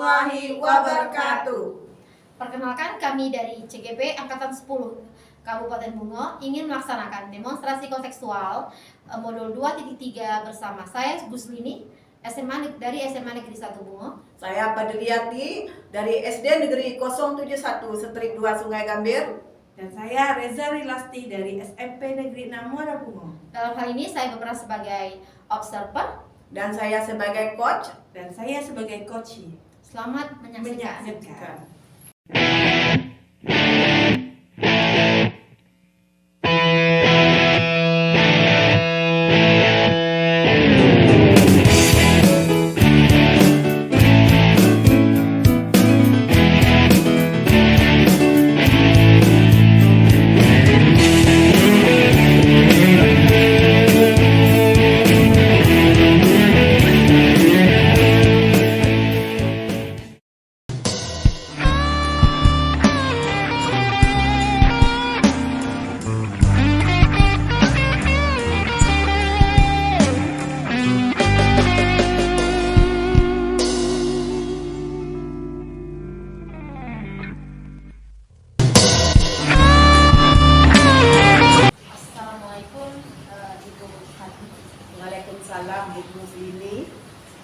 warahmatullahi wabarakatuh. Perkenalkan, kami dari CGP Angkatan 10 Kabupaten Bungo ingin melaksanakan demonstrasi kontekstual modul 2.3 bersama saya Guslini dari SMA Negeri 1 Bungo. Saya Padliati dari SD Negeri 071 Setrik 2 Sungai Gambir. Dan saya Reza Rilasti dari SMP Negeri 6 Muara Bungo. Dalam hal ini saya berperan sebagai observer Dan saya sebagai coach. Dan saya sebagai coach. Selamat menyaksikan. Waalaikumsalam Bu Muslimi.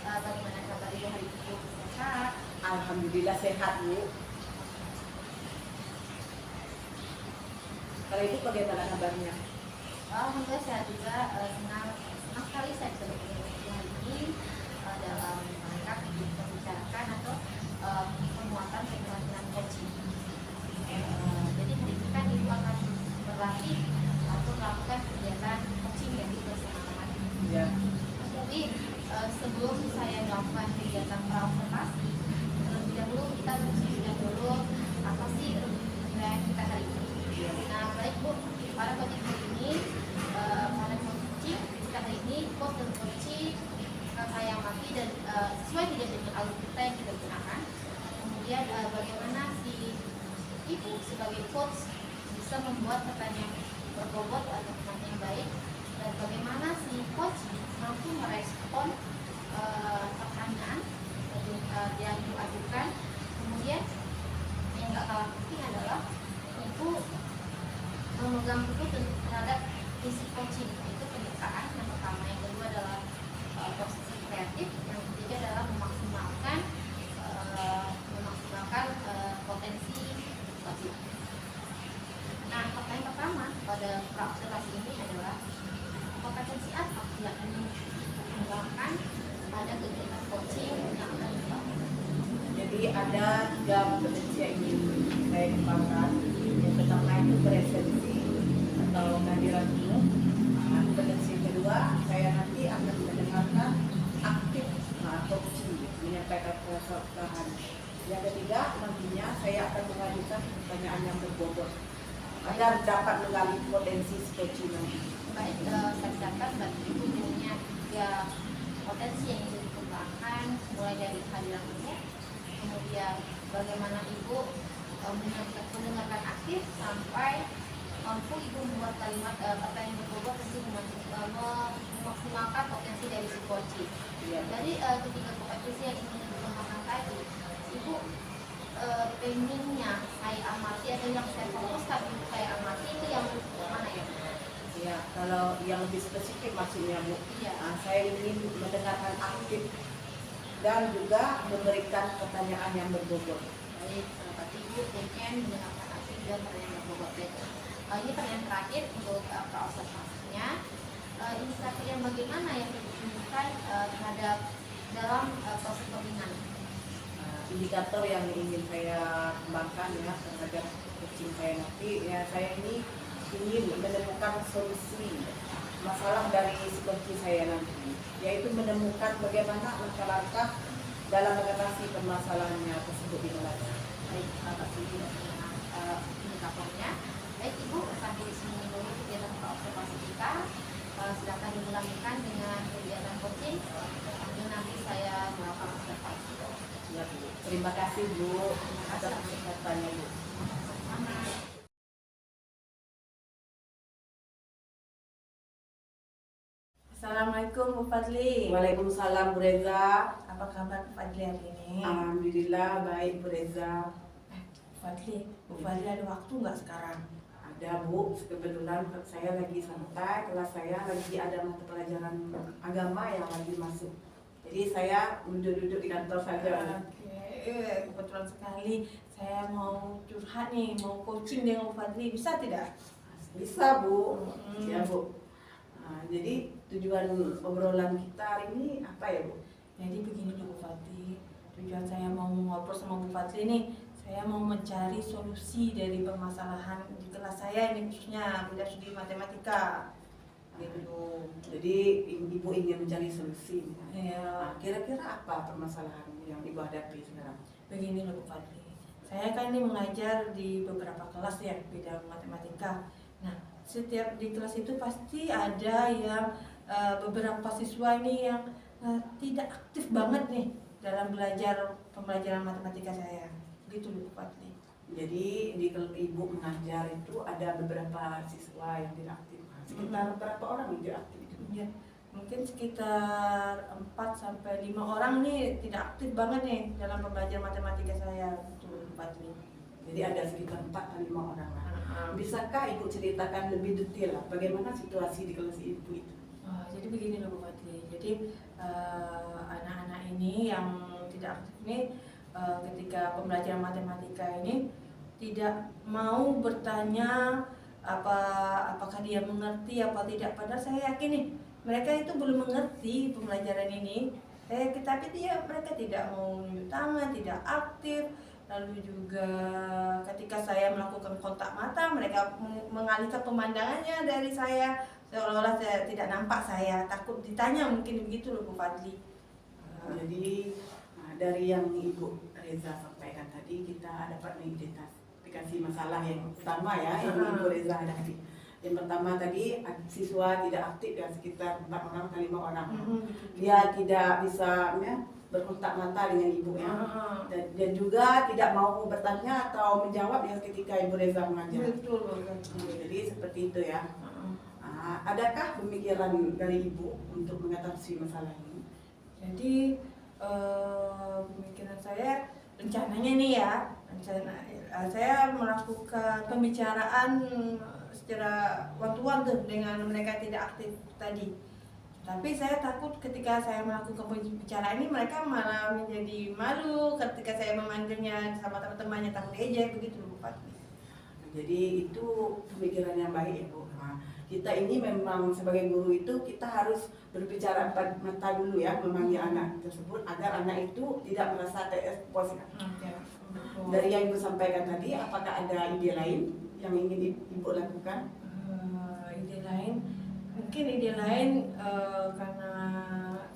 Bagaimana kabar Ibu hari ini? Sehat? Alhamdulillah sehat Bu. Kalau itu bagaimana kabarnya? Alhamdulillah sehat juga. Senang sekali saya bisa bertemu Ibu hari ini dalam rangka membicarakan atau penguatan keterampilan coaching. Jadi hari ini kan Ibu akan berlatih atau melakukan kegiatan coaching yang bersama-sama. Ya. Jadi sebelum saya melakukan kegiatan praobservasi, terlebih dahulu kita berbincang dulu apa sih rutinitas kita hari ini. Nah, baik Bu, pada coaching hari ini, pada coaching kita hari ini, coach dan coaching saya amati dan sesuai tidak dengan alur kita yang kita gunakan. Kemudian bagaimana si Ibu sebagai coach bisa membuat pertanyaan berbobot atau pertanyaan yang baik, dan bagaimana si coach mampu merespon pertanyaan yang diajukan. Kemudian yang gak kalah penting adalah Ibu memegang teguh terhadap visi coaching, yaitu penyitaan yang pertama, yang kedua adalah posisi kreatif, yang ketiga adalah memaksimalkan potensi coaching. Nah, pertanyaan pertama pada praobservasi ini adalah kompetensi apa yang ingin dikembangkan pada kegiatan coaching yang akan dibangun. Jadi ada 3 kompetensi yang ingin saya kembangkan. Yang pertama itu presensi atau kehadiran umum. Kompetensi kedua, saya nanti akan mendengarkan aktif coaching, menyampaikan keresahan. Yang ketiga, nantinya saya akan mengajukan pertanyaan yang berbobot agar dapat menggali potensi coaching nanti. Baik, saya catat berarti Ibu punya 3 potensi yang ingin dikembangkan, mulai dari kehadiran umum, kemudian bagaimana Ibu mendengarkan aktif, sampai mampu Ibu membuat kalimat pertanyaan berbobot untuk memaksimalkan potensi dari si coaching. Jadi ketiga kompetensi yang ingin dikembangkan tadi, Ibu pengennya saya amati atau yang saya fokuskan untuk saya amati itu yang mana ya? Ya, kalau yang lebih spesifik maksudnya Bu, Iya. Saya ingin mendengarkan aktif dan juga memberikan pertanyaan yang berbobot. Baik, berarti Ibu pengen mendengarkan aktif dan pertanyaan berbobot. Ini pertanyaan terakhir untuk praobservasinya. Indikator yang bagaimana yang ditunjukkan terhadap dalam proses pembinaan? Indikator yang ingin saya kembangkan ya terhadap coaching saya nanti, ya saya ini ingin menemukan solusi masalah dari coaching saya nanti, yaitu menemukan bagaimana langkah-langkah dalam mengatasi permasalahannya tersebut di dalamnya. Baik, pasti indikatornya. Baik Ibu, sampai di sini dulu kegiatan praobservasi kita. Silakan dilanjutkan dengan kegiatan coaching. Sambil nanti saya melakukan observasi. Ya, Bu. Terima kasih Bu atas kesempatannya Bu. Assalamualaikum Fadli. Waalaikumsalam Bu Reza. Apa kabar Bu Fadli hari ini? Alhamdulillah baik Bu Reza. Bu Fadli ada waktu nggak sekarang? Ada Bu, kebetulan saya lagi santai, kelas saya lagi ada mata pelajaran agama yang lagi masuk. Jadi saya duduk-duduk di kantor saja. Oke, kebetulan sekali saya mau curhat nih, mau coaching dengan Bu Fadli, bisa tidak? Bisa Bu, ya Bu. Nah, jadi tujuan obrolan kita hari ini apa ya Bu? Jadi begini Bu Fadli, tujuan saya mau ngobrol sama Bu Fadli nih, saya mau mencari solusi dari permasalahan di kelas saya ini, khususnya belajar studi matematika. Gitu. Jadi Ibu ingin mencari solusi. Ya, Nah, kira-kira apa permasalahan yang Ibu hadapi sekarang? begini loh Bu Fadli. Saya kan ini mengajar di beberapa kelas ya bidang matematika. Nah, setiap di kelas itu pasti ada yang beberapa siswa ini yang tidak aktif banget nih dalam pembelajaran matematika saya. Gitu loh Bu Fadli. Jadi di Ibu mengajar itu ada beberapa siswa yang tidak aktif. Sekitar berapa orang yang tidak aktif itu? Ya, mungkin sekitar 4-5 orang nih tidak aktif banget nih dalam pembelajaran matematika saya. Gitu loh Bu Fadli. Jadi ada sekitar 4-5 orang lah. Bisakah Ibu ceritakan lebih detail lah bagaimana situasi di kelas Ibu itu? Jadi begini loh Bu Fadli. Jadi anak-anak ini yang tidak aktif ini ketika pembelajaran matematika ini tidak mau bertanya apakah dia mengerti apa tidak. Padahal saya yakin nih mereka itu belum mengerti pembelajaran ini. Tapi mereka tidak mau menunjuk tangan, tidak aktif. Lalu juga ketika saya melakukan kontak mata, mereka mengalihkan pemandangannya dari saya, seolah-olah saya tidak nampak saya, takut ditanya, mungkin begitu loh Bu Fadli. Jadi dari yang Ibu Reza sampaikan tadi, kita dapat mengidentifikasi masalah yang utama ya yang Ibu Reza hadapi. Yang pertama tadi siswa tidak aktif ya, sekitar 4 orang atau 5 orang. Dia tidak bisa berkontak mata dengan Ibu ya, dan juga tidak mau bertanya atau menjawab yang ketika Ibu Reza mengajar. Betul. Jadi seperti itu ya. Adakah pemikiran dari Ibu untuk mengatasi masalah ini? Jadi pemikiran saya rencananya nih ya, saya melakukan pembicaraan secara one-to-one tuh dengan mereka tidak aktif tadi. Tapi saya takut ketika saya melakukan pembicaraan ini mereka malah menjadi malu ketika saya memanggilnya sama teman-temannya takut ejek begitu Bu Fadli. Jadi itu pemikiran yang baik ya Bu. Kita ini memang sebagai guru itu kita harus berbicara empat mata dulu ya, memanggil anak tersebut agar anak itu tidak merasa terekspos. Dari yang Ibu sampaikan tadi, apakah ada ide lain yang ingin Ibu lakukan? Ide lain? Mungkin ide lain karena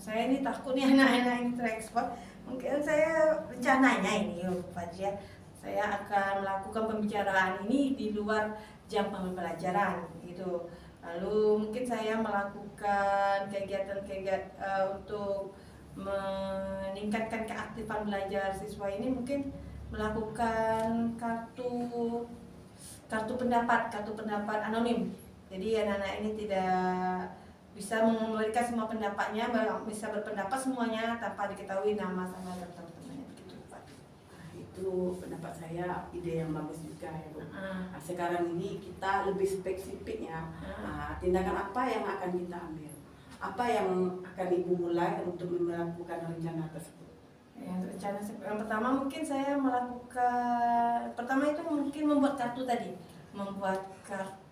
saya ini takut nih anak-anak ini terekspos. Mungkin saya rencananya ini Bu Fadli ya, saya akan melakukan pembicaraan ini di luar jam pembelajaran gitu. Lalu mungkin saya melakukan kegiatan-kegiatan untuk meningkatkan keaktifan belajar siswa ini, mungkin melakukan kartu pendapat anonim. Jadi anak-anak ini tidak bisa memberikan semua pendapatnya, bisa berpendapat semuanya tanpa diketahui nama sama teman-temannya begitu Pak. Itu pendapat saya ide yang bagus juga ya Bu. Sekarang ini kita lebih spesifik ya. Tindakan apa yang akan kita ambil? Apa yang akan Ibu mulai untuk melakukan rencana tersebut? Yang pertama mungkin saya itu mungkin membuat kartu tadi, membuat kartu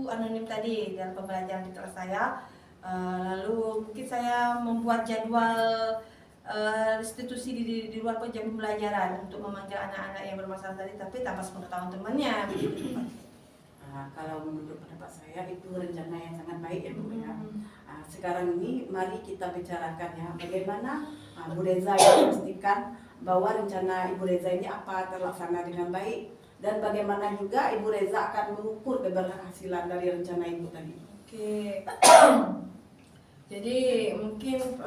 anonim tadi dalam pembelajaran di kelas saya. Lalu mungkin saya membuat jadwal restitusi di luar jam pembelajaran untuk memanggil anak-anak yang bermasalah tadi, tapi tanpa sepengetahuan temannya. Kalau menurut pendapat saya itu rencana yang sangat baik ya Bu ya. Sekarang ini mari kita bicarakan ya bagaimana Bu Reza yang memastikan bahwa rencana Ibu Reza ini apa terlaksana dengan baik, dan bagaimana juga Ibu Reza akan mengukur keberhasilan dari rencana Ibu tadi. Oke. Jadi mungkin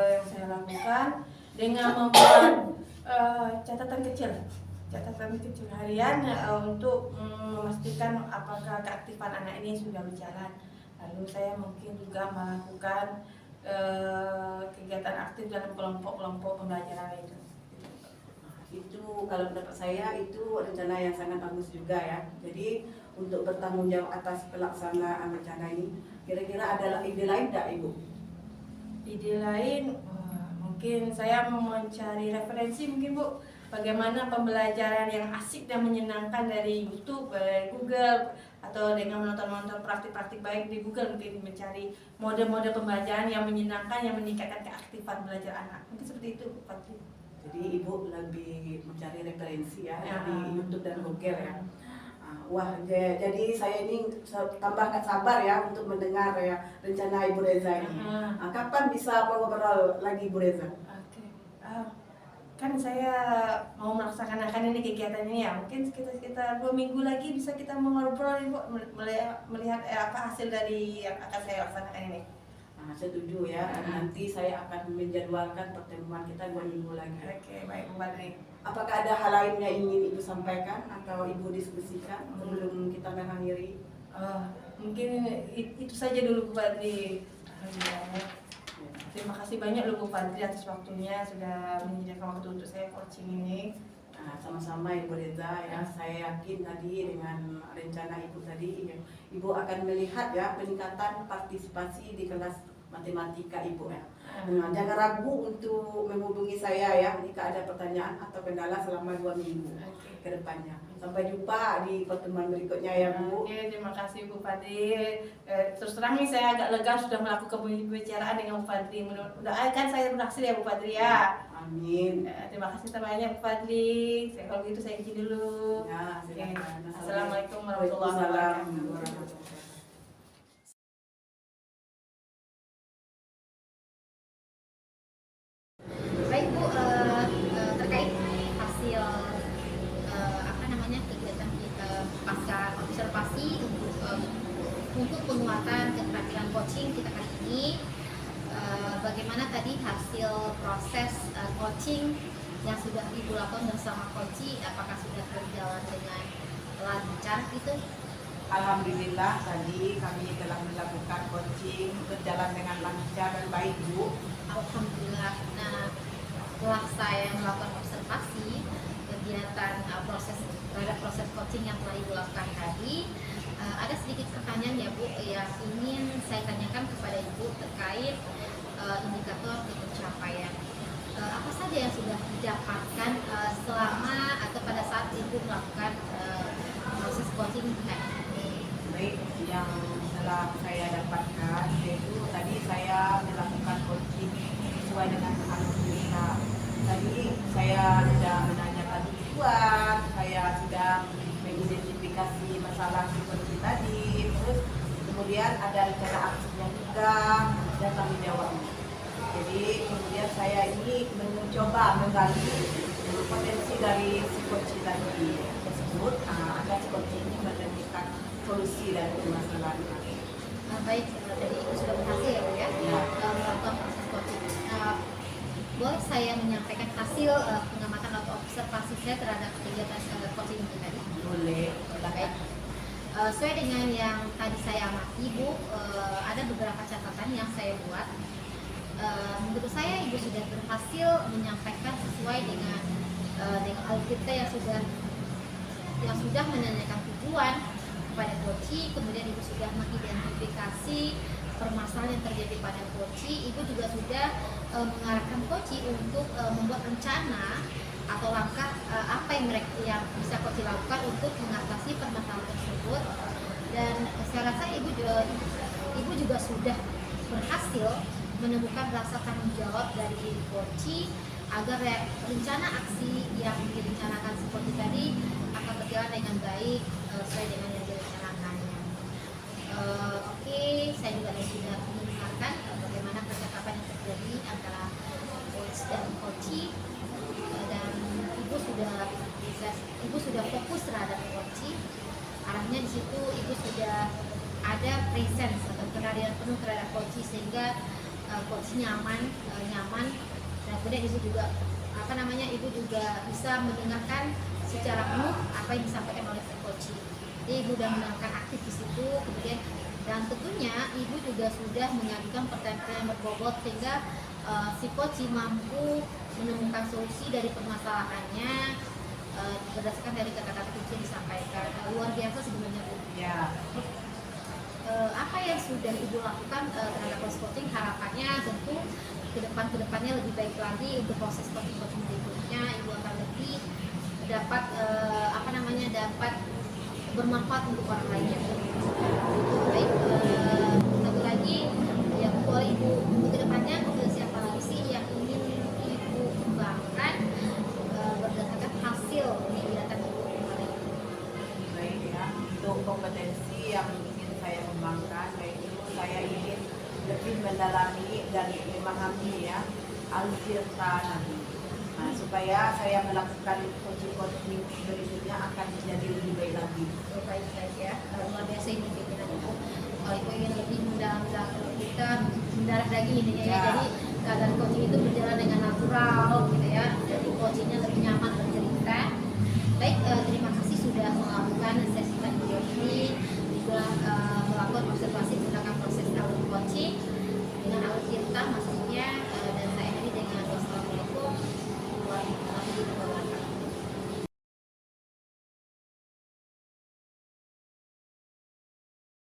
yang saya lakukan dengan membuat catatan kecil harian untuk memastikan apakah keaktifan anak ini sudah berjalan. Lalu saya mungkin juga melakukan kegiatan aktif dalam kelompok-kelompok pembelajaran itu. Itu kalau pendapat saya itu rencana yang sangat bagus juga ya. Jadi untuk bertanggung jawab atas pelaksanaan rencana ini, kira-kira ada ide lain tidak Ibu? Ide lain, mungkin saya mau mencari referensi mungkin Bu, bagaimana pembelajaran yang asik dan menyenangkan dari YouTube, dari Google, atau dengan menonton praktik-praktik baik di Google, mungkin mencari mode-mode pembelajaran yang menyenangkan, yang meningkatkan keaktifan belajar anak. Mungkin seperti itu, Pak. Jadi Ibu lebih mencari referensi ya di YouTube dan Google ya. Wah, jadi saya ini tambah nggak sabar ya untuk mendengar ya rencana Ibu Reza ini. Kapan bisa ngobrol lagi Ibu Reza? Oke. Kan saya mau melaksanakan ini kegiatan ini ya, mungkin sekitar 2 minggu lagi bisa kita mengobrol Ibu, melihat apa hasil dari yang akan saya laksanakan ini. Setuju ya, nanti saya akan menjadwalkan pertemuan kita 2 minggu lagi. Oke, baik Bu Fadli. Apakah ada hal lain yang ingin Ibu sampaikan atau Ibu diskusikan sebelum kita mengakhiri? Mungkin itu saja dulu Bu Fadli. Alhamdulillah. Terima kasih banyak loh Bu Fadli atas waktunya sudah menyediakan waktu untuk saya coaching ini. Sama-sama Ibu Reza ya, saya yakin tadi dengan rencana Ibu tadi Ibu akan melihat ya peningkatan partisipasi di kelas matematika Ibu ya. Jangan ragu untuk menghubungi saya ya jika ada pertanyaan atau kendala selama 2 minggu ke depannya. Sampai jumpa di pertemuan berikutnya ya Bu. Oke, terima kasih Bu Fadli. Terus terang nih saya agak lega sudah melakukan pembicaraan dengan Bu Fadli. Mudah-mudahan saya berhasil ya Bu Fadli ya. Amin. Terima kasih banyak Bu Fadli. Kalau gitu saya izin dulu. Ya, silakan. Assalamualaikum warahmatullahi wabarakatuh. Baik Bu, terkait hasil kegiatan kita pasca observasi untuk penguatan keterampilan coaching kita kali ini, bagaimana tadi hasil proses coaching yang sudah Ibu lakukan bersama coach, apakah sudah berjalan dengan lancar gitu? Alhamdulillah tadi kami telah melakukan coaching berjalan dengan lancar dan baik Bu. Alhamdulillah. Nah, setelah saya melakukan observasi kegiatan terhadap proses coaching yang telah Ibu lakukan tadi, ada sedikit pertanyaan ya Bu yang ingin saya tanyakan kepada Ibu terkait indikator pencapaian. Apa saja yang sudah didapatkan selama atau pada saat Ibu melakukan proses coaching tadi? Baik, yang telah saya dapatkan yaitu tadi saya melakukan coaching sesuai dengan alur kita. Tadi saya sudah menanyakan tujuan, saya sudah mengidentifikasi masalah seperti tadi, terus kemudian ada rencana aksinya juga dan tanggung jawabnya. Jadi kemudian saya ini mencoba menggali potensi dari si coach tadi tersebut agar si coach ini menemukan solusi dari permasalahan. Baik, tadi Ibu sudah berhasil ya Bu ya melakukan proses coaching. Boleh saya menyampaikan hasil pengamatan atau observasi saya terhadap kegiatan coaching itu tadi? Boleh. Baik. Sesuai dengan yang tadi saya amati Bu, ada beberapa catatan yang saya buat. Menurut saya Ibu sudah berhasil menyampaikan sesuai dengan alur kita yang sudah menanyakan tujuan kepada coach, kemudian Ibu sudah mengidentifikasi permasalahan yang terjadi pada coach. Ibu juga sudah mengarahkan coach untuk membuat rencana atau langkah apa yang bisa coach lakukan untuk mengatasi permasalahan tersebut. Dan saya rasa Ibu juga sudah berhasil menemukan rasa tanggung jawab dari diri coach agar rencana aksi yang direncanakan si coach tadi akan berjalan dengan baik sesuai dengan yang direncanakannya. Oke, saya juga sudah mendengarkan bagaimana percakapan yang terjadi antara coach dan coach, dan Ibu sudah fokus terhadap coach. Arahnya di situ Ibu sudah ada presence atau kehadiran penuh terhadap coach sehingga coach nyaman dan kemudian Ibu juga Ibu juga bisa mendengarkan secara penuh apa yang disampaikan oleh coach. Jadi Ibu sudah mendengarkan aktif di situ, kemudian Dan tentunya Ibu juga sudah mengajukan pertanyaan yang berbobot sehingga si coach mampu menemukan solusi dari permasalahannya berdasarkan dari kata-kata kunci yang disampaikan. Luar biasa sebenarnya Bu. Ya. Apa yang sudah Ibu lakukan terhadap proses coaching, harapannya tentu kedepannya lebih baik lagi untuk proses coaching berikutnya. Ibu akan lebih dapat dapat bermanfaat untuk orang lainnya. Baik, satu lagi yang boleh Ibu untuk kedepannya, siapa lagi sih yang ingin Ibu kembangkan berdasarkan hasil kegiatan Ibu kemarin? Baik ya, untuk kompetensi yang ingin saya kembangkan, yaitu saya ingin lebih mendalami dan memahami ya Al-Tirta Nabi. Nah, supaya saya melakukan coaching berikutnya akan menjadi lebih baik lagi. Baik ya, luar biasa ini pimpinan Ibu. Kalau Ibu ingin lebih mendalam kita mendarat lagi intinya ya. Jadi keadaan coaching itu berjalan dengan natural gitu ya. Jadi coachingnya lebih nyaman bercerita. Baik, terima kasih.